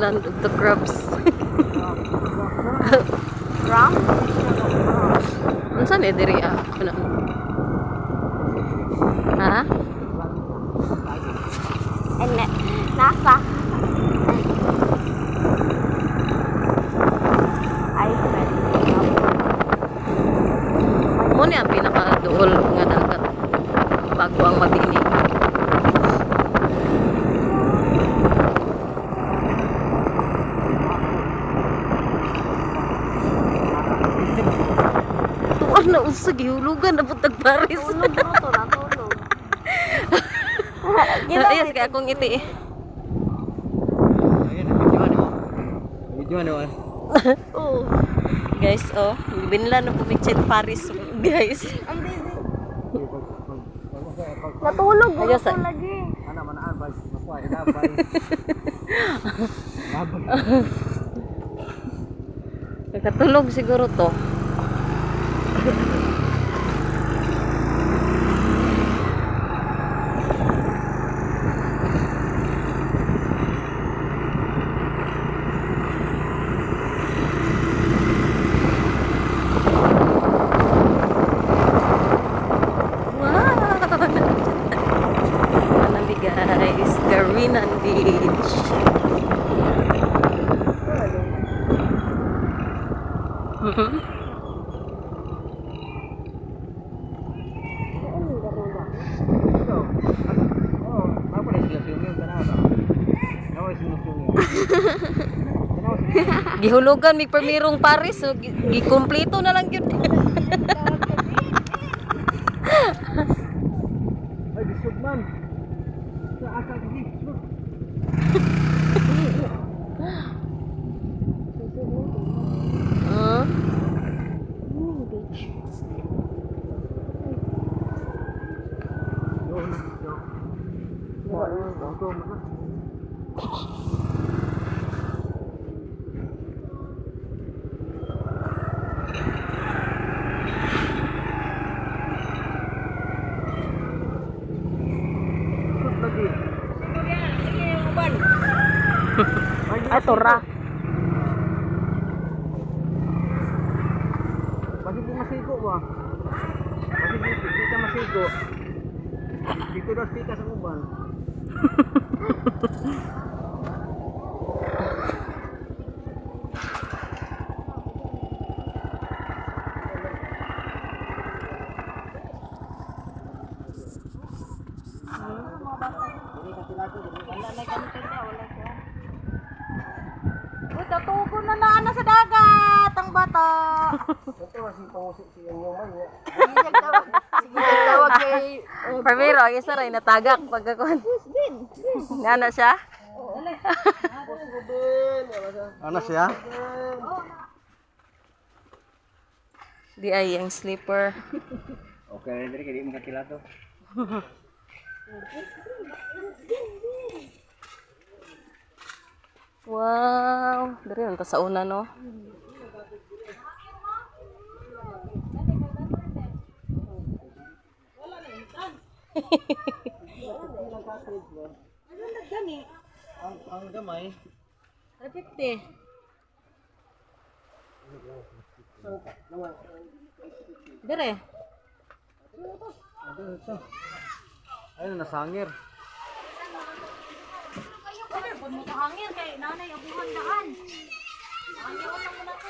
Land of the Crabs. Ram? Unsa ni diri ano? Ha? Nasa. Iceland. Mo ni ang pinakaduol nga dagat bago ang Mabini. Tuwan na unsa gihulugan na butag Paris. Tulog bro to na tulog. Ayos kaya akong iti. Ayun, video ano? Video ano? Oh. Guys, oh, binlan ng pumicture Paris, guys. Ang busy. Natulog bro Ayos, to lagi. Ana manaan ba? Makuha ina ba? Nakatulog siguro to. Guys, Garinan Beach. Oh, apa dah sila film yung tanaw ta? Nawa sila film. Gihulugan mi permirong Paris, so gikumpleto na lang yun. Ay, bisog man. Sa asa gigi. Huh? Ato ra. Bakit di masigo ba? Bakit di ka masigo? Dito daw pika sa uban. Uy, katugo na naana sa dagat ang bata. Ito si pangusik si yung man. Sige, tawag kay Permiro, isa rin natagak pagkakon. Nana siya? Ano siya? Di ay ang sleeper. Okay, dari kaya di makakila to. Wow, dari nanta sa una no. Ang gamay. 50. Dire. Ayun, nasangir. pag makahangin kay nanay abuhan daan. Hangin ko lang muna ko.